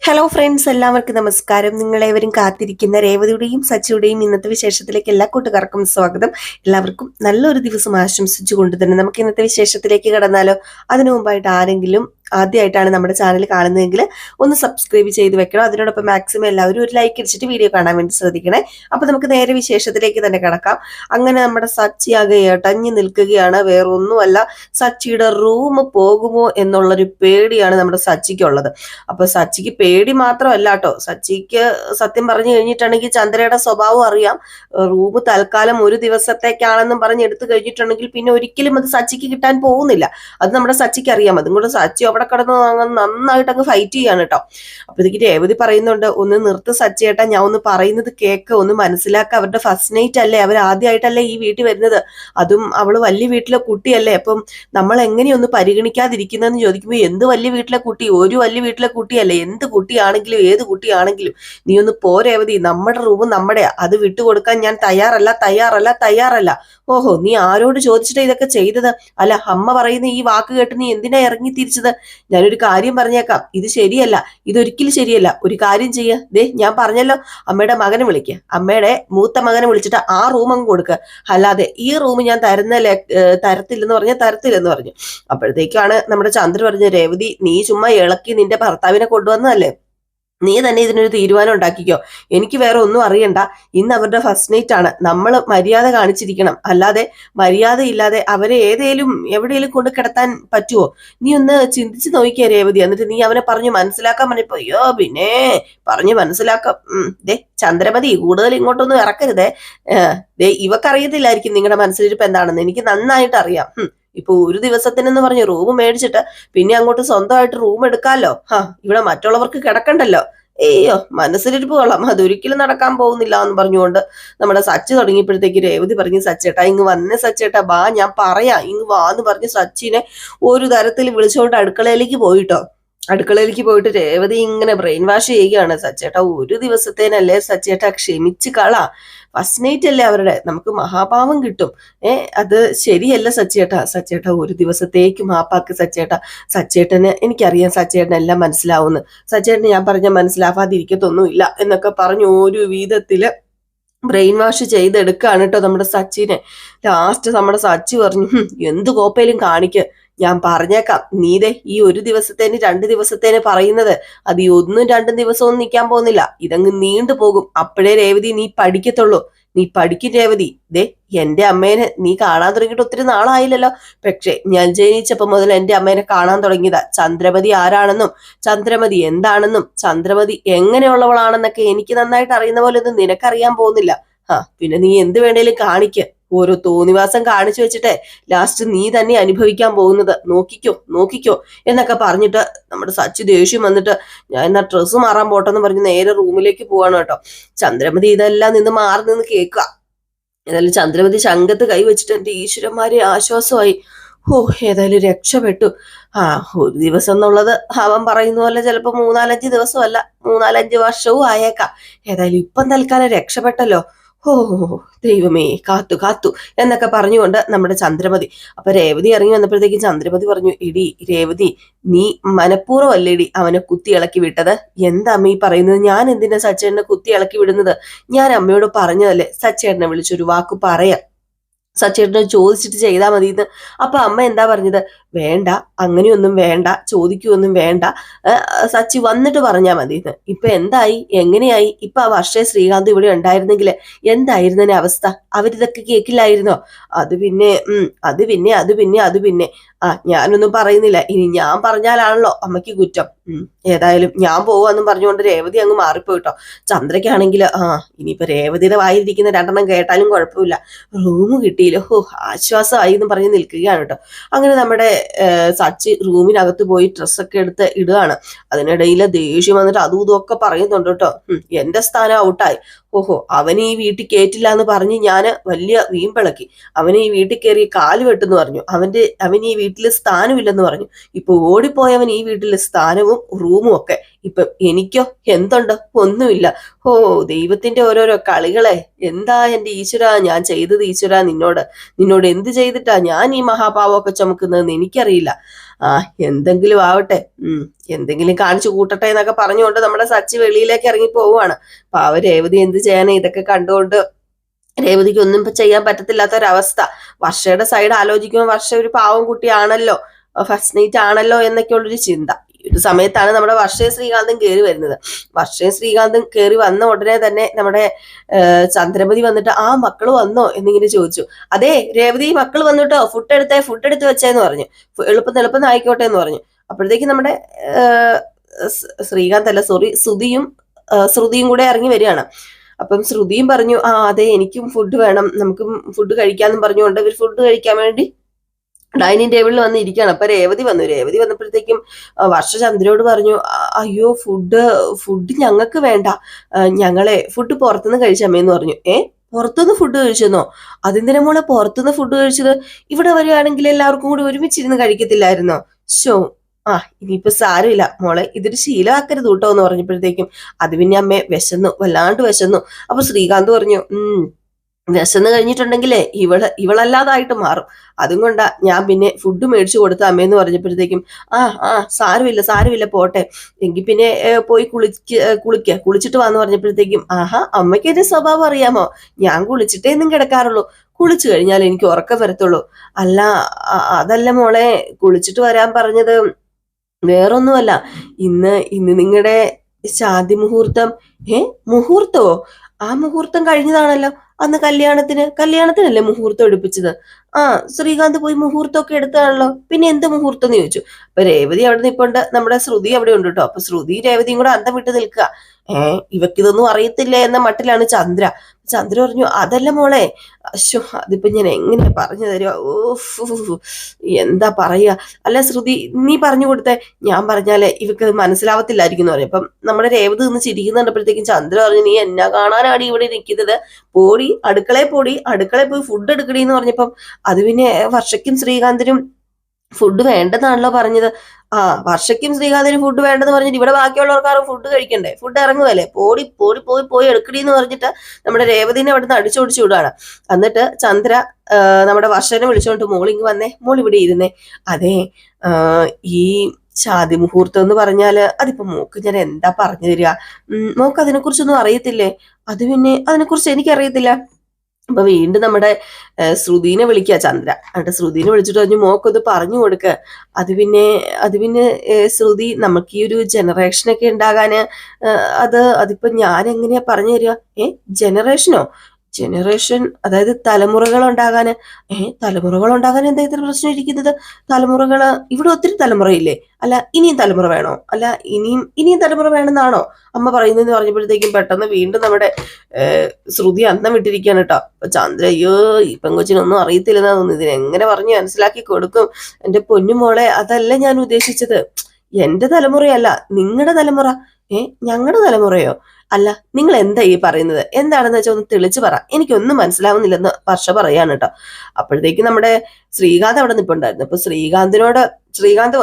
Hello friends, എല്ലാവർക്കും നമസ്കാരം. നിങ്ങളേവരും കാത്തിരിക്കുന്ന രേവതിയുടെയും സച്ചിയുടെയും ഇന്നത്തെ വിശേഷത്തിലേക്ക് എല്ലാ കൂട്ടുകാർക്കും സ്വാഗതം. എല്ലാവർക്കും നല്ലൊരു ദിവസം ആശംസിച്ചുകൊണ്ട് തന്നെ നമുക്ക് ഇന്നത്തെ വിശേഷത്തിലേക്ക് കടന്നാലോ. അതിനു മുമ്പായിട്ട് ആരെങ്കിലും ആദ്യമായിട്ടാണ് നമ്മുടെ ചാനൽ കാണുന്നതെങ്കിൽ ഒന്ന് സബ്സ്ക്രൈബ് ചെയ്ത് വെക്കണം. അതിനോടൊപ്പം മാക്സിമം എല്ലാവരും ഒരു ലൈക്ക് അടിച്ചിട്ട് വീഡിയോ കാണാൻ വേണ്ടി ശ്രദ്ധിക്കണേ. അപ്പൊ നമുക്ക് നേരെ വിശേഷത്തിലേക്ക് തന്നെ കടക്കാം. അങ്ങനെ നമ്മുടെ സച്ചി ആകെ ഏട്ടഞ്ഞു നിൽക്കുകയാണ്. വേറൊന്നുമല്ല, സച്ചിയുടെ റൂം പോകുമോ എന്നുള്ളൊരു പേടിയാണ് നമ്മുടെ സച്ചിക്കുള്ളത്. അപ്പൊ സച്ചിക്ക് പേടി മാത്രമല്ല കേട്ടോ, സച്ചിക്ക് സത്യം പറഞ്ഞു കഴിഞ്ഞിട്ടുണ്ടെങ്കിൽ ചന്ദ്രയുടെ സ്വഭാവം അറിയാം. റൂം തൽക്കാലം ഒരു ദിവസത്തേക്കാണെന്നും പറഞ്ഞ് എടുത്തു കഴിഞ്ഞിട്ടുണ്ടെങ്കിൽ പിന്നെ ഒരിക്കലും അത് സച്ചിക്ക് കിട്ടാൻ പോകുന്നില്ല. അത് നമ്മുടെ സച്ചിക്ക് അറിയാം. അതും കൂടെ സച്ചി അവിടെ കിടന്ന് നന്നായിട്ട് അങ്ങ് ഫൈറ്റ് ചെയ്യാണ് കേട്ടോ. അപ്പോഴത്തേക്ക് രേവതി പറയുന്നുണ്ട്, ഒന്ന് നിർത്ത് സച്ചിയേട്ടാ, ഞാൻ ഒന്ന് പറയുന്നത് കേക്ക്, ഒന്ന് മനസ്സിലാക്കുക. അവരുടെ ഫസ്റ്റ് നൈറ്റ് അല്ലേ, അവർ ആദ്യമായിട്ടല്ലേ ഈ വീട്ടിൽ വരുന്നത്, അതും അവള് വലിയ വീട്ടിലെ കുട്ടിയല്ലേ. അപ്പം നമ്മൾ എങ്ങനെയൊന്ന് പരിഗണിക്കാതിരിക്കുന്നതെന്ന് ചോദിക്കുമ്പോൾ, എന്ത് വലിയ വീട്ടിലെ കുട്ടി, ഒരു വലിയ വീട്ടിലെ കുട്ടിയല്ലേ, എന്ത് കുട്ടിയാണെങ്കിലും ഏത് കുട്ടിയാണെങ്കിലും നീ ഒന്ന് രേവതി, നമ്മുടെ റൂം നമ്മുടെയാ, അത് വിട്ടുകൊടുക്കാൻ ഞാൻ തയ്യാറല്ല. ഓഹോ, നീ ആരോട് ചോദിച്ചിട്ട് ഇതൊക്കെ ചെയ്തത്? അല്ല, അമ്മ പറയുന്ന ഈ വാക്ക് കേട്ട് നീ എന്തിനാ ഇറങ്ങി തിരിച്ചത്? ഞാനൊരു കാര്യം പറഞ്ഞേക്കാം, ഇത് ശരിയല്ല, ഇതൊരിക്കലും ശരിയല്ല. ഒരു കാര്യം ചെയ്യ, ഞാൻ പറഞ്ഞല്ലോ, അമ്മയുടെ മകനെ വിളിക്കുക, അമ്മയുടെ മൂത്ത മകനെ വിളിച്ചിട്ട് ആ റൂം അങ്ങ് കൊടുക്കുക, അല്ലാതെ ഈ റൂം ഞാൻ തരത്തില്ലെന്ന് പറഞ്ഞു. അപ്പോഴത്തേക്കാണ് നമ്മുടെ ചന്ദ്ര പറഞ്ഞ, രേവതി നീ ചുമ്മാ ഇളക്കി നിന്റെ ഭർത്താവിനെ കൊണ്ടുവന്നതല്ലേ, നീ തന്നെ ഇതിനൊരു തീരുമാനം ഉണ്ടാക്കിക്കോ, എനിക്ക് വേറെ ഒന്നും അറിയണ്ട. ഇന്ന് അവരുടെ ഫസ്റ്റ് നൈറ്റ് ആണ്, നമ്മൾ മര്യാദ കാണിച്ചിരിക്കണം, അല്ലാതെ മര്യാദ ഇല്ലാതെ അവരെ എവിടെയെങ്കിലും കൊണ്ട് കിടത്താൻ പറ്റുമോ? നീ ഒന്ന് ചിന്തിച്ച് നോക്കിയാ രേവതി. എന്നിട്ട് നീ അവനെ പറഞ്ഞു മനസ്സിലാക്കാൻ പറഞ്ഞപ്പോ, അയ്യോ പിന്നെ പറഞ്ഞു മനസ്സിലാക്കാം. ചന്ദ്രമതി, കൂടുതൽ ഇങ്ങോട്ടൊന്നും ഇറക്കരുതേ. ഇവക്കറിയത്തില്ലായിരിക്കും നിങ്ങളുടെ മനസ്സിലിരിപ്പ് എന്താണെന്ന്, എനിക്ക് നന്നായിട്ട് അറിയാം. ഇപ്പൊ ഒരു ദിവസത്തിനെന്ന് പറഞ്ഞ് റൂം മേടിച്ചിട്ട് പിന്നെ അങ്ങോട്ട് സ്വന്തമായിട്ട് റൂം എടുക്കാമല്ലോ. ഇവിടെ മറ്റുള്ളവർക്ക് കിടക്കണ്ടല്ലോ. അയ്യോ, മനസ്സിലിരിപ്പ് കൊള്ളാം, അതൊരിക്കലും നടക്കാൻ പോകുന്നില്ല എന്ന് പറഞ്ഞുകൊണ്ട് നമ്മുടെ സച്ചി തുടങ്ങിയപ്പോഴത്തേക്ക് രേവതി പറഞ്ഞു, സച്ചേട്ടാ ഇങ്ങ് വന്നേ, സച്ചേട്ടാ ബാ, ഞാൻ പറയാം, ഇങ്ങ് വാ എന്ന് പറഞ്ഞ് സച്ചിനെ ഒരു തരത്തിൽ വിളിച്ചുകൊണ്ട് അടുക്കളയിലേക്ക് പോയിട്ട് രേവതി ഇങ്ങനെ ബ്രെയിൻ വാഷ് ചെയ്യുകയാണ്. സച്ചേട്ടാ ഒരു ദിവസത്തേനല്ലേ സച്ചേട്ടാ, ക്ഷമിച്ച് കളാ, ഫസ്റ്റ് നൈറ്റ് അല്ലേ അവരുടെ, നമുക്ക് മഹാപാവം കിട്ടും. അത് ശരിയല്ല സച്ചേട്ടാ ഒരു ദിവസത്തേക്ക് മാപ്പാക്ക് സച്ചേട്ടന് എനിക്കറിയാം, സച്ചേട്ടന് എല്ലാം മനസ്സിലാവുന്നു, സച്ചേട്ടന് ഞാൻ പറഞ്ഞ മനസ്സിലാവാതിരിക്കത്തൊന്നുമില്ല എന്നൊക്കെ പറഞ്ഞു ഒരു വിധത്തില് ബ്രെയിൻ വാഷ് ചെയ്തെടുക്കുകയാണ് കേട്ടോ നമ്മുടെ സച്ചിനെ. ലാസ്റ്റ് നമ്മുടെ സച്ചി പറഞ്ഞു, എന്ത് കോപ്പയിലും കാണിക്ക്, ഞാൻ പറഞ്ഞേക്കാം, നീതെ ഈ ഒരു ദിവസത്തേന് 2 ദിവസത്തേന് പറയുന്നത്, അത് ഈ 1-2 ദിവസമൊന്നും നിൽക്കാൻ പോകുന്നില്ല, ഇതങ്ങ് നീണ്ടു പോകും. അപ്പോഴേ രേവതി നീ പഠിക്കത്തുള്ളൂ, നീ പഠിക്കും രേവതി. എന്റെ അമ്മേനെ നീ കാണാൻ തുടങ്ങിയിട്ട് ഒത്തിരി നാളായില്ലല്ലോ, പക്ഷെ ഞാൻ ജനിച്ചപ്പോ മുതൽ എന്റെ അമ്മേനെ കാണാൻ തുടങ്ങിയതാ. ചന്ദ്രമതി ആരാണെന്നും ചന്ദ്രമതി എന്താണെന്നും ചന്ദ്രമതി എങ്ങനെയുള്ളവളാണെന്നൊക്കെ എനിക്ക് നന്നായിട്ട് അറിയുന്ന പോലെ ഒന്നും നിനക്കറിയാൻ പോകുന്നില്ല. പിന്നെ നീ എന്ത് വേണേലും കാണിക്ക്, ഓരോ തോന്നിവാസം കാണിച്ചു വെച്ചിട്ട് ലാസ്റ്റ് നീ തന്നെ അനുഭവിക്കാൻ പോകുന്നത്, നോക്കിക്കോ എന്നൊക്കെ പറഞ്ഞിട്ട് നമ്മുടെ സച്ചി ദേഷ്യം വന്നിട്ട്, ഞാൻ എന്നാ ഡ്രസ്സ് മാറാൻ പോട്ടെന്ന് പറഞ്ഞ് നേരെ റൂമിലേക്ക് പോവാണ് കേട്ടോ. ചന്ദ്രമതി ഇതെല്ലാം മാറി നിന്ന് കേൾക്കുക. ഏതായാലും ചന്ദ്രമതി ശങ്കത്ത് കൈവച്ചിട്ട്, എന്റെ ഈശ്വരന്മാരെ ആശ്വാസമായി, ഏതായാലും രക്ഷപ്പെട്ടു. ഒരു ദിവസം എന്നുള്ളത് അവൻ പറയുന്ന പോലെ ചിലപ്പോ 3-4 ദിവസമല്ല, 3-4-5 വർഷവും ആയേക്കാം. ഏതായാലും ഇപ്പം തൽക്കാലം രക്ഷപ്പെട്ടല്ലോ. ദൈവമേ, കാത്തു എന്നൊക്കെ പറഞ്ഞുകൊണ്ട് നമ്മുടെ ചന്ദ്രമതി. അപ്പൊ രേവതി ഇറങ്ങി വന്നപ്പോഴത്തേക്കും ചന്ദ്രമതി പറഞ്ഞു, എടി രേവതി, നീ മനഃപൂർവ്വമല്ലേടി അവനെ കുത്തി ഇളക്കി വിട്ടത്? എന്താ അമ്മ ഈ പറയുന്നത്? ഞാൻ എന്തിനാ സച്ചേട്ടനെ കുത്തി ഇളക്കി വിടുന്നത്? ഞാൻ അമ്മയോട് പറഞ്ഞതല്ലേ സച്ചേട്ടനെ വിളിച്ചൊരു വാക്ക് പറയാം, സച്ചേട്ടനെ ചോദിച്ചിട്ട് ചെയ്താൽ മതി എന്ന്. അപ്പൊ അമ്മ എന്താ പറഞ്ഞത്? വേണ്ട, അങ്ങനെയൊന്നും വേണ്ട, ചോദിക്കുകയൊന്നും വേണ്ട, സച്ചി വന്നിട്ട് പറഞ്ഞാൽ മതി എന്ന്. ഇപ്പൊ എന്തായി, എങ്ങനെയായി? ഇപ്പൊ ആ വർഷേ ശ്രീകാന്ത് ഇവിടെ ഉണ്ടായിരുന്നെങ്കിൽ എന്തായിരുന്നെ അവസ്ഥ? അവരിതൊക്കെ കേൾക്കില്ലായിരുന്നോ? അത് പിന്നെ ഞാനൊന്നും പറയുന്നില്ല, ഇനി ഞാൻ പറഞ്ഞാലാണല്ലോ അമ്മയ്ക്ക് കുറ്റം. ഏതായാലും ഞാൻ പോവാന്നും പറഞ്ഞുകൊണ്ട് രേവതി അങ്ങ് മാറിപ്പോയിട്ടോ. ചന്ദ്രയ്ക്കാണെങ്കിൽ ഇനിയിപ്പോ രേവതിയുടെ വായിരിക്കുന്ന 2 കേട്ടാലും കുഴപ്പമില്ല, റൂം കിട്ടിയില്ലോ, ആശ്വാസമായി എന്ന് പറഞ്ഞ് നിൽക്കുകയാണ് കേട്ടോ. അങ്ങനെ നമ്മുടെ സച്ചി റൂമിനകത്ത് പോയി ഡ്രസ്സൊക്കെ എടുത്ത് ഇടുകയാണ്. അതിനിടയിൽ ദേഷ്യം വന്നിട്ട് അതും ഇതുമൊക്കെ പറയുന്നുണ്ട് കേട്ടോ. എന്റെ സ്ഥാനം ഔട്ടായി, അവന് ഈ വീട്ടിൽ കേറ്റില്ല എന്ന് പറഞ്ഞ് ഞാൻ വലിയ വീമ്പിളക്കി, അവന് ഈ വീട്ടിൽ കയറി കാല് വെട്ടെന്ന് പറഞ്ഞു, അവന് ഈ വീട്ടിൽ സ്ഥാനമില്ലെന്ന് പറഞ്ഞു. ഇപ്പൊ ഓടിപ്പോയവൻ ഈ വീട്ടിൽ സ്ഥാനവും റൂമും ഒക്കെ. ഇപ്പൊ എനിക്കോ എന്തുണ്ട്? ഒന്നുമില്ല. ദൈവത്തിന്റെ ഓരോരോ കളികളെ. എന്താ എന്റെ ഈശ്വര ഞാൻ ചെയ്തത്? ഈശ്വര നിന്നോട് എന്ത് ചെയ്തിട്ടാ ഞാൻ ഈ മഹാപാവമൊക്കെ ചുമക്കുന്നതെന്ന് എനിക്കറിയില്ല. ആ എന്തെങ്കിലും ആവട്ടെ, എന്തെങ്കിലും കാണിച്ചു കൂട്ടട്ടെ എന്നൊക്കെ പറഞ്ഞുകൊണ്ട് നമ്മുടെ സച്ചി വെളിയിലേക്ക് ഇറങ്ങി പോവുകയാണ്. അപ്പൊ രേവതി എന്ത് ചെയ്യാനാ ഇതൊക്കെ കണ്ടുകൊണ്ട് രേവതിക്ക് ഒന്നും ഇപ്പൊ ചെയ്യാൻ പറ്റത്തില്ലാത്തൊരവസ്ഥ. വർഷയുടെ സൈഡ് ആലോചിക്കുമ്പോൾ വർഷ ഒരു പാവം കുട്ടിയാണല്ലോ, ഫസ്റ്റ് നൈറ്റ് ആണല്ലോ എന്നൊക്കെയുള്ളൊരു ചിന്ത. ഈ ഒരു സമയത്താണ് നമ്മുടെ വർഷയും ശ്രീകാന്തും കയറി വരുന്നത്. വർഷയും ശ്രീകാന്തും കയറി വന്ന ഉടനെ തന്നെ നമ്മുടെ ചന്ദ്രമതി വന്നിട്ട് ആ മക്കള് വന്നോ എന്നിങ്ങനെ ചോദിച്ചു. അതെ രേവതി, മക്കൾ വന്നിട്ടോ, ഫുഡ് എടുത്ത് വെച്ചേന്ന് പറഞ്ഞു. എളുപ്പം ആയിക്കോട്ടെ എന്ന് പറഞ്ഞു. അപ്പോഴത്തേക്കും നമ്മുടെ ശ്രീകാന്ത് അല്ല സോറി ശ്രുതിയും കൂടെ ഇറങ്ങി വരികയാണ്. അപ്പം ശ്രുതിയും പറഞ്ഞു ആ അതെ എനിക്കും ഫുഡ് വേണം, നമുക്കും ഫുഡ് കഴിക്കാന്നും പറഞ്ഞുകൊണ്ട് ഇവർ ഫുഡ് കഴിക്കാൻ വേണ്ടി ഡൈനിങ് ടേബിളിൽ വന്ന് ഇരിക്കുകയാണ്. അപ്പൊ രേവതി വന്നപ്പോഴത്തേക്കും വർഷ ചന്ദ്രയോട് പറഞ്ഞു അയ്യോ ഫുഡ് ഞങ്ങൾക്ക് വേണ്ട, ഞങ്ങളെ ഫുഡ് പുറത്തുനിന്ന് കഴിച്ചമ്മേന്ന് പറഞ്ഞു. പുറത്തുനിന്ന് ഫുഡ് കഴിച്ചെന്നോ? അതെന്തിനാ മോളെ പുറത്തുനിന്ന് ഫുഡ് കഴിച്ചത്? ഇവിടെ വരികയാണെങ്കിൽ എല്ലാവർക്കും കൂടി ഒരുമിച്ചിരുന്ന് കഴിക്കത്തില്ലായിരുന്നോ? ഷോ ഇനിയിപ്പോ സാരമില്ല മോളെ, ഇതൊരു ശീലമാക്കരുത് കേട്ടോ എന്ന് പറഞ്ഞപ്പോഴത്തേക്കും അത് പിന്നെ അമ്മേ വല്ലാണ്ട് വിശന്നു. അപ്പൊ ശ്രീകാന്ത് പറഞ്ഞു വിശന്ന് കഴിഞ്ഞിട്ടുണ്ടെങ്കിലേ ഇവളല്ലാതായിട്ട് മാറും, അതും കൊണ്ടാ ഞാൻ പിന്നെ ഫുഡ് മേടിച്ചു കൊടുത്ത അമ്മയെന്ന് പറഞ്ഞപ്പോഴത്തേക്കും സാരമില്ല പോട്ടെ, എങ്കിൽ പിന്നെ പോയി കുളിച്ചിട്ട് വാന്ന് പറഞ്ഞപ്പോഴത്തേക്കും അമ്മയ്ക്ക് എന്റെ സ്വഭാവം അറിയാമോ, ഞാൻ കുളിച്ചിട്ടേ എന്നും കിടക്കാറുള്ളൂ, കുളിച്ചു കഴിഞ്ഞാൽ എനിക്ക് ഉറക്കം വരത്തുള്ളൂ. അല്ല അതല്ല മോളെ, കുളിച്ചിട്ട് വരാൻ പറഞ്ഞത് വേറൊന്നുമല്ല, ഇന്ന് നിങ്ങളുടെ ശാന്തി മുഹൂർത്തം. മുഹൂർത്തമോ? ആ മുഹൂർത്തം കഴിഞ്ഞതാണല്ലോ, അന്ന് കല്യാണത്തിനല്ലേ മുഹൂർത്തം എടുപ്പിച്ചത്. ശ്രീകാന്ത് പോയി മുഹൂർത്തമൊക്കെ എടുത്താണല്ലോ, പിന്നെ എന്ത് മുഹൂർത്തം എന്ന് ചോദിച്ചു. അപ്പൊ രേവതി അവിടെ നിൽപ്പുണ്ട്, നമ്മുടെ ശ്രുതി അവിടെ ഉണ്ട് കേട്ടോ. അപ്പൊ ശ്രുതി രേവതിയും കൂടെ അന്തം വിട്ട് നിൽക്കുക. ഇവക്കിതൊന്നും അറിയത്തില്ല എന്ന മട്ടിലാണ് ചന്ദ്ര പറഞ്ഞു അതല്ല മോളെ, അതിപ്പോ ഞാൻ എങ്ങനെ പറഞ്ഞു തരുക, എന്താ പറയുക, അല്ല ശ്രുതി നീ പറഞ്ഞു കൊടുത്തേ, ഞാൻ പറഞ്ഞാലേ ഇവക്ക് മനസ്സിലാവത്തില്ലായിരിക്കും എന്ന് പറയും. അപ്പം നമ്മുടെ രേവതി നിന്ന് ചിരിക്കുന്നുണ്ടപ്പോഴത്തേക്കും ചന്ദ്ര പറഞ്ഞു നീ എന്നാ കാണാനാണ് ഇവിടെ നിൽക്കുന്നത്, അടുക്കളയിൽ പോയി ഫുഡ് എടുക്കണി എന്ന് പറഞ്ഞപ്പം അത് പിന്നെ വർഷയ്ക്കും ശ്രീകാന്തിനും ഫുഡ് വേണ്ടെന്നാണല്ലോ പറഞ്ഞത്. വർഷയ്ക്കും ശ്രീകാന്തിനും ഫുഡ് വേണ്ടെന്ന് പറഞ്ഞിട്ട് ഇവിടെ ബാക്കിയുള്ളവർക്കാരും ഫുഡ് കഴിക്കണ്ടേ, ഫുഡ് ഇറങ്ങുമല്ലേ, പോയി എടുക്കടി എന്ന് പറഞ്ഞിട്ട് നമ്മുടെ രേവതിനെ അവിടെ നിന്ന് അടിച്ചോടിച്ചു വിടുകയാണ്. എന്നിട്ട് ചന്ദ്ര നമ്മുടെ വർഷനെ വിളിച്ചോണ്ട് മോളിങ് വന്നേ, മോൾ ഇവിടെ ഇരുന്നേ. അതെ ഈ ശാന്തി മുഹൂർത്തം എന്ന് പറഞ്ഞാല് അതിപ്പോ മോക്ക് ഞാൻ എന്താ പറഞ്ഞു തരിക, മോക്ക് അതിനെക്കുറിച്ചൊന്നും അറിയത്തില്ലേ? അത് പിന്നെ അതിനെക്കുറിച്ച് എനിക്കറിയത്തില്ല. അപ്പൊ വീണ്ടും നമ്മുടെ ശ്രുതിനെ വിളിക്കുക ചന്ദ്ര. എന്നിട്ട് ശ്രുതിനെ വിളിച്ചിട്ട് പറഞ്ഞു മോക്കൊന്ന് പറഞ്ഞു കൊടുക്ക. അത് പിന്നെ ശ്രുതി നമുക്ക് ഈ ഒരു ജനറേഷനൊക്കെ ഉണ്ടാകാന് അതിപ്പോ ഞാൻ എങ്ങനെയാ പറഞ്ഞു തരിക? ജനറേഷൻ അതായത് തലമുറകൾ ഉണ്ടാകാൻ എന്താ ഇത്ര പ്രശ്നം ഇരിക്കുന്നത്? തലമുറകള് ഇവിടെ ഒത്തിരി തലമുറയില്ലേ? അല്ല ഇനിയും തലമുറ വേണോ? അല്ല ഇനിയും തലമുറ വേണമെന്നാണോ അമ്മ പറയുന്നതെന്ന് പറഞ്ഞപ്പോഴത്തേക്കും പെട്ടെന്ന് വീണ്ടും നമ്മുടെ ശ്രുതി അന്തം വിട്ടിരിക്കുകയാണ് കേട്ടോ. അപ്പൊ ചന്ദ്ര അയ്യോ ഈ പെങ്കൊച്ചിനൊന്നും അറിയത്തില്ലെന്നാ തോന്നുന്നു, ഇതിനെങ്ങനെ പറഞ്ഞ് മനസ്സിലാക്കി കൊടുക്കും? എന്റെ പൊന്നുമോളെ അതല്ല ഞാൻ ഉദ്ദേശിച്ചത്, എന്റെ തലമുറയല്ല നിങ്ങളുടെ തലമുറ. ഞങ്ങളുടെ തലമുറയോ? അല്ല നിങ്ങൾ എന്താ ഈ പറയുന്നത്, എന്താണെന്ന് വെച്ചാൽ ഒന്ന് തെളിച്ച് പറ, എനിക്കൊന്നും മനസ്സിലാവുന്നില്ലെന്ന് വർഷ പറയാണ് കേട്ടോ. അപ്പോഴത്തേക്ക് നമ്മുടെ ശ്രീകാന്ത് അവിടെ നിൽപ്പുണ്ടായിരുന്നു. അപ്പൊ ശ്രീകാന്ത്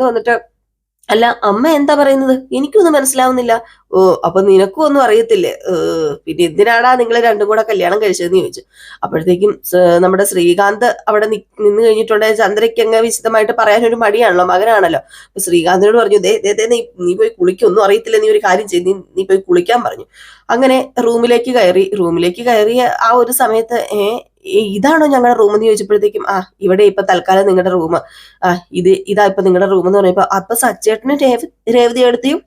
വന്നിട്ട് അല്ല അമ്മ എന്താ പറയുന്നത്, എനിക്കൊന്നും മനസ്സിലാവുന്നില്ല. അപ്പൊ നിനക്കും ഒന്നും അറിയത്തില്ലേ, പിന്നെ എന്തിനാടാ നിങ്ങൾ രണ്ടും കൂടെ കല്യാണം കഴിച്ചതെന്ന് ചോദിച്ചു. അപ്പോഴത്തേക്കും നമ്മുടെ ശ്രീകാന്ത് അവിടെ നിന്ന് കഴിഞ്ഞിട്ടുണ്ടെങ്കിൽ ചന്ദ്രയ്ക്ക് അങ്ങ് വിശദമായിട്ട് പറയാനൊരു മടിയാണല്ലോ, മകനാണല്ലോ. അപ്പൊ ശ്രീകാന്തിനോട് പറഞ്ഞു നീ പോയി കുളിക്കും, ഒന്നും അറിയത്തില്ല, നീ ഒരു കാര്യം ചെയ്ത് നീ പോയി കുളിക്കാൻ പറഞ്ഞു. അങ്ങനെ റൂമിലേക്ക് കയറിയ ആ ഒരു സമയത്ത് ഇതാണോ ഞങ്ങളുടെ റൂം എന്ന് ചോദിച്ചപ്പോഴത്തേക്കും ഇവിടെ ഇപ്പൊ തൽക്കാലം നിങ്ങളുടെ റൂം, ഇതാ ഇപ്പൊ നിങ്ങളുടെ റൂം എന്ന് പറഞ്ഞപ്പോ അപ്പൊ സച്ചേട്ടനും രേവതി എടുത്തിയും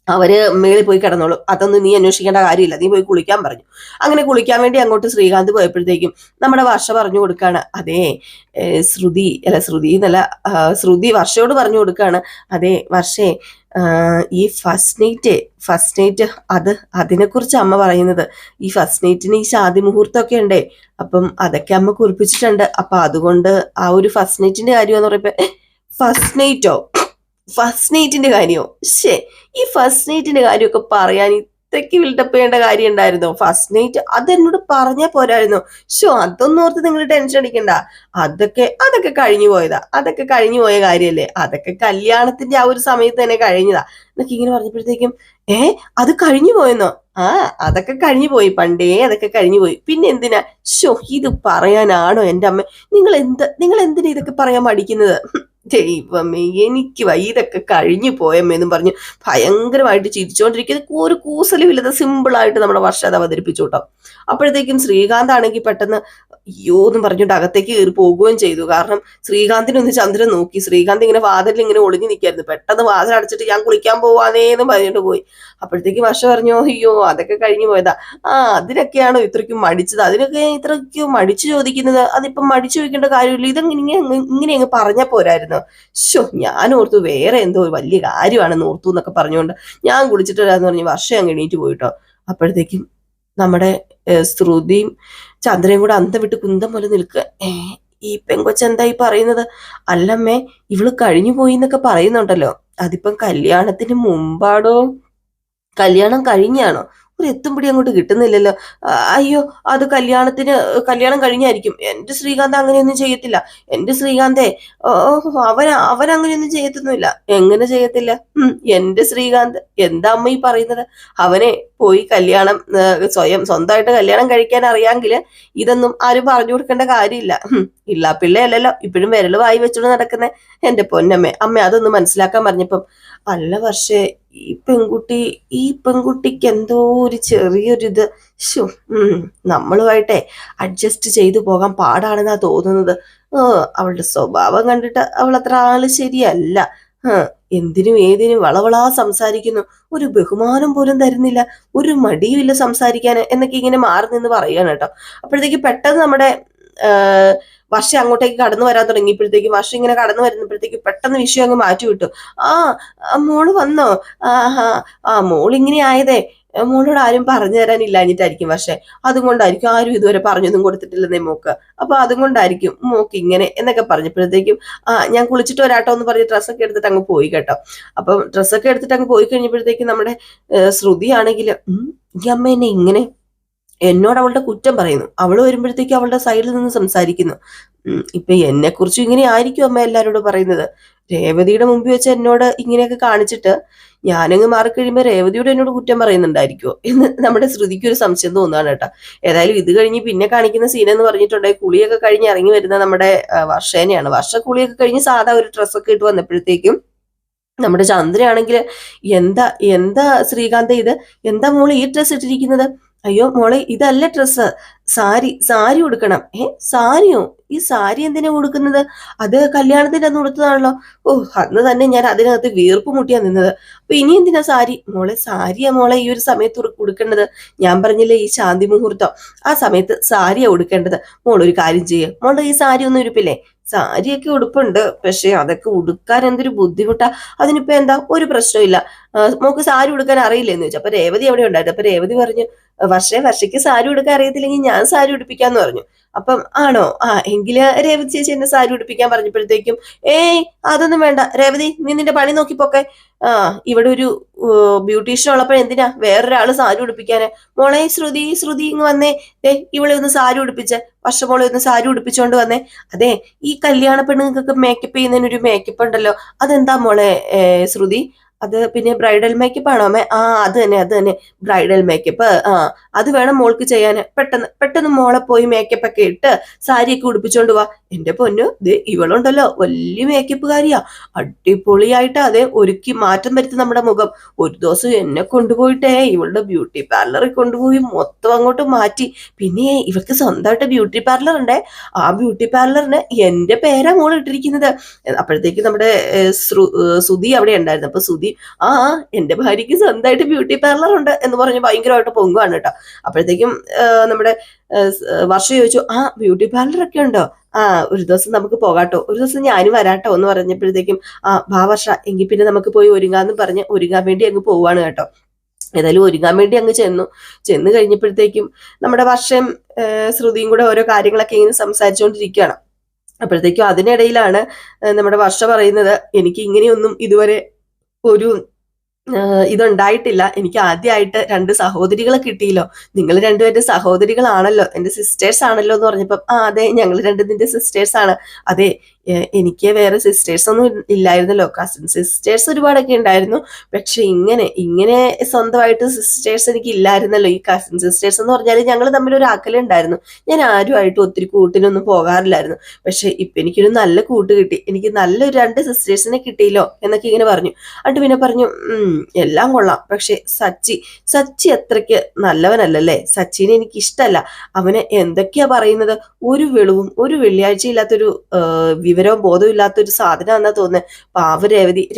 അവര് മേളിൽ പോയി കിടന്നോളൂ, അതൊന്നും നീ അന്വേഷിക്കേണ്ട കാര്യമില്ല, നീ പോയി കുളിക്കാൻ പറഞ്ഞു. അങ്ങനെ കുളിക്കാൻ വേണ്ടി അങ്ങോട്ട് ശ്രീകാന്ത് പോയപ്പോഴത്തേക്കും നമ്മുടെ വർഷ പറഞ്ഞു കൊടുക്കാണ് അതെ ശ്രുതി വർഷയോട് പറഞ്ഞു കൊടുക്കാണ് അതെ വർഷേ ഈ ഫസ്റ്റ് നൈറ്റ് അതിനെക്കുറിച്ച് അമ്മ പറയുന്നത്. ഈ ഫസ്റ്റ് നൈറ്റിന് ഈ ശാന്തി മുഹൂർത്തമൊക്കെ ഉണ്ടേ, അപ്പം അതൊക്കെ അമ്മ കുറിപ്പിച്ചിട്ടുണ്ട്. അപ്പൊ അതുകൊണ്ട് ആ ഒരു ഫസ്റ്റ് നൈറ്റിന്റെ കാര്യം എന്ന് പറയുമ്പോ ഫസ്റ്റ് നൈറ്റിന്റെ കാര്യമോ? ഈ ഫസ്റ്റ് നൈറ്റിന്റെ കാര്യമൊക്കെ പറയാൻ ഇത്രയ്ക്ക് ബിൽഡപ്പ് ചെയ്യേണ്ട കാര്യം ഉണ്ടായിരുന്നോ? ഫസ്റ്റ് നൈറ്റ് അതെന്നോട് പറഞ്ഞാൽ പോരായിരുന്നോ? അതൊന്നും ഓർത്ത് നിങ്ങൾ ടെൻഷൻ അടിക്കണ്ട, അതൊക്കെ കഴിഞ്ഞു പോയതാ, അതൊക്കെ കഴിഞ്ഞു പോയ കാര്യല്ലേ, അതൊക്കെ കല്യാണത്തിന്റെ ആ ഒരു സമയത്ത് തന്നെ കഴിഞ്ഞതാ എന്നൊക്കെ ഇങ്ങനെ പറഞ്ഞപ്പോഴത്തേക്കും അത് കഴിഞ്ഞു പോയെന്നോ? അതൊക്കെ കഴിഞ്ഞു പോയി, പണ്ടേ അതൊക്കെ കഴിഞ്ഞു പോയി, പിന്നെ എന്തിനാ ഇത് പറയാനാണോ എന്റെ അമ്മ? നിങ്ങൾ എന്തിനാ ഇതൊക്കെ പറയാൻ മടിക്കുന്നത്? ദൈവമേ എനിക്ക് ഇതൊക്കെ കഴിഞ്ഞു പോയമ്മേന്നും പറഞ്ഞു ഭയങ്കരമായിട്ട് ചിരിച്ചുകൊണ്ടിരിക്കുന്നത് ഒരു കൂസലുമില്ലാതെ സിമ്പിളായിട്ട് നമ്മുടെ വർഷ അത് അവതരിപ്പിച്ചു കേട്ടോ. അപ്പോഴത്തേക്കും ശ്രീകാന്ത് ആണെങ്കിൽ പെട്ടെന്ന് അയ്യോ എന്ന് പറഞ്ഞുകൊണ്ട് അകത്തേക്ക് കയറി പോകുകയും ചെയ്തു. കാരണം ശ്രീകാന്തിനെ ഒന്ന് ചന്ദ്രൻ നോക്കി. ശ്രീകാന്ത് ഇങ്ങനെ വാതിലിൽ ഇങ്ങനെ ഒളിഞ്ഞു നിൽക്കായിരുന്നു. പെട്ടെന്ന് വാതിൽ അടച്ചിട്ട് ഞാൻ കുളിക്കാൻ പോവാന്നേന്ന് പറഞ്ഞിട്ട് പോയി. അപ്പോഴത്തേക്ക് വർഷ പറഞ്ഞു അയ്യോ അതൊക്കെ കഴിഞ്ഞു പോയതാ. അതിനൊക്കെയാണോ ഇത്രയ്ക്കും മടിച്ചത്? അതിനൊക്കെ ഇത്രയ്ക്കും മടിച്ചു ചോദിക്കുന്നത്? അതിപ്പം മടിച്ചു ചോദിക്കേണ്ട കാര്യമില്ല. ഇങ്ങനെ അങ്ങ് പറഞ്ഞ പോരായിരുന്നു. ഞാൻ ഓർത്തു വേറെ എന്തോ വലിയ കാര്യമാണെന്ന് ഓർത്തു എന്നൊക്കെ പറഞ്ഞുകൊണ്ട് ഞാൻ കുളിച്ചിട്ട് വരാന്ന് പറഞ്ഞ് വർഷം അങ്ങ് എണീറ്റ് പോയിട്ടോ. അപ്പോഴത്തേക്കും നമ്മുടെ ശ്രുതിയും ചന്ദ്രയും കൂടെ അന്തം വിട്ട് കുന്തം പോലെ നിൽക്കുക. ഈ പെങ്കൊച്ചെന്തായി പറയുന്നത്? അല്ലമ്മേ ഇവള് കഴിഞ്ഞു പോയി എന്നൊക്കെ പറയുന്നുണ്ടല്ലോ, അതിപ്പം കല്യാണത്തിന് മുമ്പാടോ കല്യാണം കഴിഞ്ഞാണോ? ഒരു എത്തുംപിടി അങ്ങോട്ട് കിട്ടുന്നില്ലല്ലോ. അയ്യോ അത് കല്യാണം കഴിഞ്ഞായിരിക്കും. എന്റെ ശ്രീകാന്ത് അങ്ങനെയൊന്നും ചെയ്യത്തില്ല. എന്റെ ശ്രീകാന്തേ അവൻ അങ്ങനെയൊന്നും ചെയ്യത്തൊന്നുമില്ല. എങ്ങനെ ചെയ്യത്തില്ല? എന്റെ ശ്രീകാന്ത് എന്താ അമ്മ ഈ പറയുന്നത്? അവനെ പോയി കല്യാണം സ്വന്തമായിട്ട് കല്യാണം കഴിക്കാൻ അറിയാമെങ്കിൽ ഇതൊന്നും ആരും പറഞ്ഞു കൊടുക്കേണ്ട കാര്യമില്ല. ഇല്ല പിള്ളയല്ലല്ലോ ഇപ്പോഴും വിരൽ വായി വെച്ചോണ്ട് നടക്കുന്നേ. എന്റെ പൊന്നമ്മേ അമ്മ അതൊന്ന് മനസ്സിലാക്കാൻ പറഞ്ഞപ്പം അല്ല പക്ഷേ ഈ പെൺകുട്ടിക്ക് എന്തോ ഒരു ചെറിയൊരിത് നമ്മളുമായിട്ടെ അഡ്ജസ്റ്റ് ചെയ്തു പോകാൻ പാടാണെന്നാ തോന്നുന്നത്. അവളുടെ സ്വഭാവം കണ്ടിട്ട് അവൾ അത്ര ആള് ശരിയല്ല. എന്തിനും ഏതിനും വളവളാ സംസാരിക്കുന്നു. ഒരു ബഹുമാനം പോലും തരുന്നില്ല, ഒരു മടിയുമില്ല സംസാരിക്കാൻ എന്നൊക്കെ ഇങ്ങനെ മാറി നിന്ന് പറയാണ് കേട്ടോ. അപ്പോഴത്തേക്ക് പെട്ടെന്ന് നമ്മുടെ വർഷ അങ്ങോട്ടേക്ക് കടന്നു വരാൻ തുടങ്ങിയപ്പോഴത്തേക്കും വർഷ ഇങ്ങനെ കടന്നു വരുന്നപ്പോഴത്തേക്ക് പെട്ടെന്ന് വിഷയം അങ്ങ് മാറ്റി വിട്ടു. മോള് വന്നോ? മോൾ ഇങ്ങനെ ആയതേ മോളോട് ആരും പറഞ്ഞു തരാനില്ലാഞ്ഞിട്ടായിരിക്കും. പക്ഷെ അതുകൊണ്ടായിരിക്കും ആരും ഇതുവരെ പറഞ്ഞൊന്നും കൊടുത്തിട്ടില്ലെന്നേ മോക്ക്. അപ്പൊ അതുകൊണ്ടായിരിക്കും മോക്ക് ഇങ്ങനെ എന്നൊക്കെ പറഞ്ഞപ്പോഴത്തേക്കും ഞാൻ കുളിച്ചിട്ട് വരാട്ടോ എന്ന് പറഞ്ഞ് ഡ്രസ്സൊക്കെ എടുത്തിട്ട് അങ്ങ് പോയി കേട്ടോ. അപ്പം ഡ്രസ്സൊക്കെ എടുത്തിട്ട് അങ്ങ് പോയി കഴിഞ്ഞപ്പോഴത്തേക്കും നമ്മുടെ ശ്രുതി ആണെങ്കിൽ ഈ അമ്മ എന്നെ ഇങ്ങനെ എന്നോട് അവളുടെ കുറ്റം പറയുന്നു. അവള് വരുമ്പോഴത്തേക്കും അവളുടെ സൈഡിൽ നിന്ന് സംസാരിക്കുന്നു. ഇപ്പൊ എന്നെ കുറിച്ച് ഇങ്ങനെ ആയിരിക്കും അമ്മ എല്ലാരോടും പറയുന്നത്. രേവതിയുടെ മുമ്പിൽ വെച്ച് എന്നോട് ഇങ്ങനെയൊക്കെ കാണിച്ചിട്ട് ഞാനങ്ങ് മാറിക്കഴിയുമ്പോൾ രേവതിയോട് എന്നോട് കുറ്റം പറയുന്നുണ്ടായിരിക്കുമോ എന്ന് നമ്മുടെ ശ്രുതിക്ക് ഒരു സംശയം തോന്നുകയാണ് കേട്ടോ. ഏതായാലും ഇത് കഴിഞ്ഞ് പിന്നെ കാണിക്കുന്ന സീനെന്ന് പറഞ്ഞിട്ടുണ്ടെങ്കിൽ കുളിയൊക്കെ കഴിഞ്ഞ് ഇറങ്ങി വരുന്ന നമ്മുടെ വർഷേനെയാണ്. വർഷ കുളിയൊക്കെ കഴിഞ്ഞ് സാധാ ഒരു ഡ്രസ്സൊക്കെ ഇട്ട് വന്നപ്പോഴത്തേക്കും നമ്മുടെ ചന്ദ്രയാണെങ്കിൽ എന്താ എന്താ ശ്രീകാന്ത് ഇത്? എന്താ മോള് ഈ ഡ്രസ്സ് ഇട്ടിരിക്കുന്നത്? അയ്യോ മോളെ ഇതല്ല ഡ്രസ്സ്, സാരി ഉടുക്കണം. സാരിയോ? ഈ സാരി എന്തിനാ ഉടുക്കുന്നത്? അത് കല്യാണത്തിന്റെ അന്ന് ഉടുത്തതാണല്ലോ. അന്ന് തന്നെ ഞാൻ അതിനകത്ത് വീർപ്പ് മുട്ടിയാ നിന്നത്. അപ്പൊ ഇനി എന്തിനാ സാരി? മോളെ സാരിയാ മോളെ ഈ ഒരു സമയത്ത് ഉടുക്കേണ്ടത്. ഞാൻ പറഞ്ഞില്ലേ ഈ ശാന്തി മുഹൂർത്തം, ആ സമയത്ത് സാരിയാ ഉടുക്കേണ്ടത്. മോളൊരു കാര്യം ചെയ്യ്, മോളുടെ ഈ സാരി ഒന്നും ഉടുപ്പില്ലേ? സാരിയൊക്കെ ഉടുപ്പുണ്ട്, പക്ഷെ അതൊക്കെ ഉടുക്കാൻ എന്തൊരു ബുദ്ധിമുട്ടാ. അതിനിപ്പോ എന്താ, ഒരു പ്രശ്നമില്ല. മോക്ക് സാരി ഉടുക്കാൻ അറിയില്ലെന്ന് ചോദിച്ചു. അപ്പൊ രേവതി അവിടെ ഉണ്ടായിരുന്നു. അപ്പൊ രേവതി പറഞ്ഞു വർഷയ്ക്ക് സാരി ഉടുക്കാൻ അറിയത്തില്ലെങ്കിൽ ഞാൻ സാരി ഉടുപ്പിക്കാന്ന് പറഞ്ഞു. അപ്പം ആണോ? എങ്കില് രേവതി ചേച്ചി എന്നെ സാരി ഉടുപ്പിക്കാൻ പറഞ്ഞപ്പോഴത്തേക്കും അതൊന്നും വേണ്ട രേവതി, നീ നിന്റെ പണി നോക്കിപ്പോക്കെ. ഇവിടെ ഒരു ബ്യൂട്ടീഷ്യൻ ഉള്ളപ്പോൾ എന്തിനാ വേറൊരാള് സാരി ഉടുപ്പിക്കാന്? മോളെ ശ്രുതി ഇങ്ങ് വന്നേ, ഇവളെ ഒന്ന് സാരി ഉടുപ്പിച്ച്, വർഷമോളെ ഒന്ന് സാരി ഉടുപ്പിച്ചോണ്ട് വന്നേ. അതെ ഈ കല്യാണ പെണ്ണുങ്ങൾക്കൊക്കെ മേക്കപ്പ് ചെയ്യുന്നതിനൊരു മേക്കപ്പ് ഉണ്ടല്ലോ, അതെന്താ മോളെ ശ്രുതി? അത് പിന്നെ ബ്രൈഡൽ മേക്കപ്പ് ആണോ അമ്മേ? അത് തന്നെ ബ്രൈഡൽ മേക്കപ്പ്. അത് വേണം മോൾക്ക് ചെയ്യാന്. പെട്ടെന്ന് മോളെ പോയി മേക്കപ്പ് ഒക്കെ ഇട്ട് സാരിയൊക്കെ ഉടുപ്പിച്ചോണ്ട് വാ. എന്റെ പൊന്നു ഇവളുണ്ടല്ലോ വലിയ മേക്കപ്പുകാരിയാ, അടിപൊളിയായിട്ട് അതെ ഒരുക്കി മാറ്റം വരുത്തി നമ്മുടെ മുഖം. ഒരു ദിവസം എന്നെ കൊണ്ടുപോയിട്ടേ ഇവളുടെ ബ്യൂട്ടി പാർലറിൽ കൊണ്ടുപോയി മൊത്തം അങ്ങോട്ട് മാറ്റി. പിന്നെ ഇവൾക്ക് സ്വന്തമായിട്ട് ബ്യൂട്ടി പാർലർ ഉണ്ടേ. ആ ബ്യൂട്ടി പാർലറിന് എന്റെ പേരാ മോൾ ഇട്ടിരിക്കുന്നത്. അപ്പോഴത്തേക്ക് നമ്മുടെ സുധി അവിടെ ഉണ്ടായിരുന്നു. അപ്പൊ സുധി എന്റെ ഭാര്യയ്ക്ക് സ്വന്തമായിട്ട് ബ്യൂട്ടി പാർലർ ഉണ്ട് എന്ന് പറഞ്ഞ് ഭയങ്കരമായിട്ട് പൊങ്ങുവാണ് കേട്ടോ. അപ്പോഴത്തേക്കും നമ്മുടെ വർഷ ചോദിച്ചു ബ്യൂട്ടി പാർലർ ഒക്കെ ഉണ്ടോ? ഒരു ദിവസം നമുക്ക് പോകാട്ടോ, ഒരു ദിവസം ഞാനും വരാട്ടോ എന്ന് പറഞ്ഞപ്പോഴത്തേക്കും ഭാ വർഷ എങ്കിൽ പിന്നെ നമുക്ക് പോയി ഒരുങ്ങാന്ന് പറഞ്ഞ് ഒരുങ്ങാൻ വേണ്ടി അങ്ങ് പോവാണ് കേട്ടോ. ഏതായാലും ഒരുങ്ങാൻ വേണ്ടി അങ്ങ് ചെന്ന് കഴിഞ്ഞപ്പോഴത്തേക്കും നമ്മുടെ വർഷം ശ്രുതിയും കൂടെ ഓരോ കാര്യങ്ങളൊക്കെ ഇങ്ങനെ സംസാരിച്ചുകൊണ്ടിരിക്കുകയാണ്. അപ്പോഴത്തേക്കും അതിനിടയിലാണ് നമ്മുടെ വർഷ പറയുന്നത് എനിക്ക് ഇങ്ങനെയൊന്നും ഇതുവരെ ഒരു ഇതുണ്ടായിട്ടില്ല. എനിക്ക് ആദ്യമായിട്ട് 2 സഹോദരികളെ കിട്ടിയല്ലോ. നിങ്ങൾ രണ്ടുപേരുടെ സഹോദരികളാണല്ലോ, എന്റെ സിസ്റ്റേഴ്സ് ആണല്ലോ എന്ന് പറഞ്ഞപ്പം അതെ ഞങ്ങൾ 2 നിന്റെ സിസ്റ്റേഴ്സ് ആണ്. അതെ എനിക്ക് വേറെ സിസ്റ്റേഴ്സ് ഒന്നും ഇല്ലായിരുന്നല്ലോ, കസിൻ സിസ്റ്റേഴ്സ് ഒരുപാടൊക്കെ ഉണ്ടായിരുന്നു. പക്ഷെ ഇങ്ങനെ സ്വന്തമായിട്ട് സിസ്റ്റേഴ്സ് എനിക്ക് ഇല്ലായിരുന്നല്ലോ. ഈ കസിൻ സിസ്റ്റേഴ്സ് എന്ന് പറഞ്ഞാൽ ഞങ്ങൾ തമ്മിൽ ഒരു അകലുണ്ടായിരുന്നു. ഞാൻ ആരുമായിട്ട് ഒത്തിരി കൂട്ടിനൊന്നും പോകാറില്ലായിരുന്നു. പക്ഷെ ഇപ്പൊ എനിക്കൊരു നല്ല കൂട്ട് കിട്ടി, എനിക്ക് നല്ലൊരു 2 സിസ്റ്റേഴ്സിനെ കിട്ടിയില്ലോ എന്നൊക്കെ ഇങ്ങനെ പറഞ്ഞു. എന്നിട്ട് പിന്നെ പറഞ്ഞു, എല്ലാം കൊള്ളാം, പക്ഷെ സച്ചി അത്രയ്ക്ക് നല്ലവനല്ലല്ലേ, സച്ചിനെ എനിക്ക് ഇഷ്ടമല്ല, അവന് എന്തൊക്കെയാ പറയുന്നത്, ഒരു വെളിവും ഒരു വെള്ളിയാഴ്ച ഇല്ലാത്തൊരു വിവരവും ബോധവും ഇല്ലാത്തൊരു സാധനം എന്നാ തോന്നുന്നത്. പാവ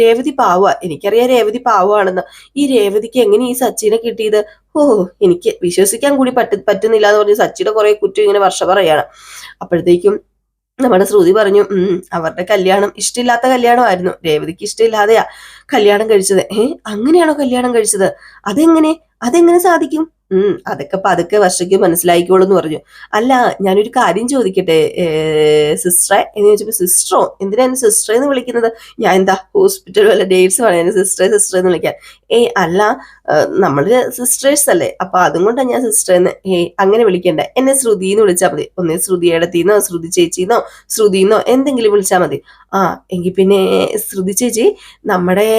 രേവതി പാവ, എനിക്കറിയാം രേവതി പാവമാണെന്ന്. ഈ രേവതിക്ക് എങ്ങനെ ഈ സച്ചിനെ കിട്ടിയത്? എനിക്ക് വിശ്വസിക്കാൻ കൂടി പറ്റുന്നില്ല എന്ന് പറഞ്ഞ് സച്ചിയുടെ കുറെ കുറ്റം ഇങ്ങനെ വർഷ പറയാണ്. അപ്പോഴത്തേക്കും നമ്മുടെ ശ്രുതി പറഞ്ഞു, അവരുടെ കല്യാണം ഇഷ്ടമില്ലാത്ത കല്യാണമായിരുന്നു, രേവതിക്ക് ഇഷ്ടമില്ലാതെയാ കല്യാണം കഴിച്ചത്. അങ്ങനെയാണോ കല്യാണം കഴിച്ചത്? അതെങ്ങനെ സാധിക്കും? അതൊക്കെ പതുക്കെ വർഷയ്ക്ക് മനസ്സിലായിക്കോളൂ എന്ന് പറഞ്ഞു. അല്ല, ഞാനൊരു കാര്യം ചോദിക്കട്ടെ സിസ്റ്ററെ എന്ന് ചോദിച്ചപ്പോ, സിസ്റ്ററോ, എന്തിനാ എന്നെ സിസ്റ്ററെ എന്ന് വിളിക്കുന്നത്? ഞാൻ എന്താ ഹോസ്പിറ്റൽ വല്ല ഡേറ്റ്സ് വേണം എന്നെ സിസ്റ്ററെ എന്ന് വിളിക്കാൻ? അല്ല, നമ്മള് സിസ്റ്റേഴ്സ് അല്ലേ, അപ്പൊ അതും കൊണ്ടാണ് ഞാൻ സിസ്റ്റർ എന്ന്. അങ്ങനെ വിളിക്കണ്ടേ, എന്നെ ശ്രുതി എന്ന് വിളിച്ചാൽ മതി. ഒന്നേ ശ്രുതി ഏടത്തിന്നോ ശ്രുതി ചേച്ചിന്നോ ശ്രുതിന്നോ എന്തെങ്കിലും വിളിച്ചാൽ മതി. എങ്കിൽ പിന്നെ ശ്രുതി ചേച്ചി നമ്മുടെ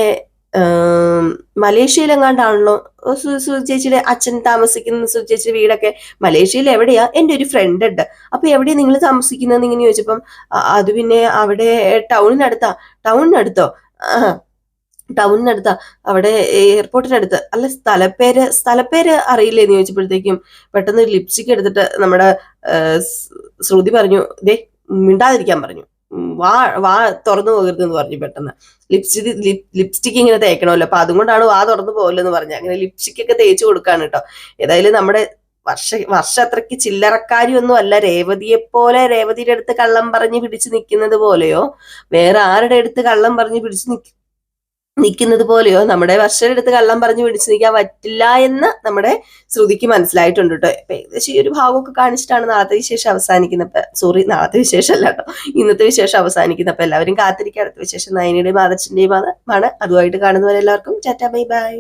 മലേഷ്യയിലെങ്ങാണ്ടാണല്ലോ സുജി ചേച്ചിയുടെ അച്ഛൻ താമസിക്കുന്ന. സുജി ചേച്ചിയുടെ വീടൊക്കെ മലേഷ്യയിൽ എവിടെയാ? എൻ്റെ ഒരു ഫ്രണ്ട് ഉണ്ട്. അപ്പൊ എവിടെയാ നിങ്ങൾ താമസിക്കുന്നതെന്ന് ഇങ്ങനെ ചോദിച്ചപ്പം, അത് പിന്നെ അവിടെ ടൗണിനടുത്തോ? ടൗണിനടുത്താ, അവിടെ എയർപോർട്ടിനടുത്ത്. അല്ല, സ്ഥലപ്പേര് അറിയില്ലേന്ന് ചോദിച്ചപ്പോഴത്തേക്കും പെട്ടെന്ന് ലിപ്സ്റ്റിക് എടുത്തിട്ട് നമ്മുടെ ശ്രുതി പറഞ്ഞു, ദേ മിണ്ടാതിരിക്കാൻ പറഞ്ഞു, വാ തുറന്നു പോകരുതെന്ന് പറഞ്ഞു. പെട്ടെന്ന് ലിപ്സ്റ്റിക് ഇങ്ങനെ തേക്കണമല്ലോ, അപ്പൊ അതുകൊണ്ടാണ് വാ തുറന്നു പോകലെന്ന് പറഞ്ഞു. അങ്ങനെ ലിപ്സ്റ്റിക് ഒക്കെ തേച്ച് കൊടുക്കാണ് കേട്ടോ. ഏതായാലും നമ്മുടെ വർഷ അത്രയ്ക്ക് ചില്ലറക്കാരിയൊന്നും അല്ല. രേവതിയുടെ അടുത്ത് കള്ളം പറഞ്ഞ് പിടിച്ചു നിൽക്കുന്നത് പോലെയോ, വേറെ ആരുടെ അടുത്ത് കള്ളം പറഞ്ഞ് പിടിച്ചു നിൽക്കുന്നത് പോലെയോ നമ്മുടെ വർഷയുടെ അടുത്ത് കള്ളം പറഞ്ഞ് പിടിച്ചു നിൽക്കാൻ പറ്റില്ല എന്ന് നമ്മുടെ ശ്രുതിക്ക് മനസ്സിലായിട്ടുണ്ട് കേട്ടോ. ഇപ്പൊ ഏകദേശം ഈ ഒരു ഭാവമൊക്കെ കാണിച്ചിട്ടാണ് നാളത്തെ വിശേഷം അവസാനിക്കുന്നപ്പോ, നാളത്തെ വിശേഷം അല്ല കേട്ടോ, ഇന്നത്തെ വിശേഷം അവസാനിക്കുന്നപ്പോ എല്ലാവരും കാത്തിരിക്കുക. അടുത്ത വിശേഷം നയനയുടെയും ആദർശിന്റെയും ആണ്. അതുമായിട്ട് കാണുന്നവരെല്ലാവർക്കും ടാറ്റാ ബൈ ബൈ.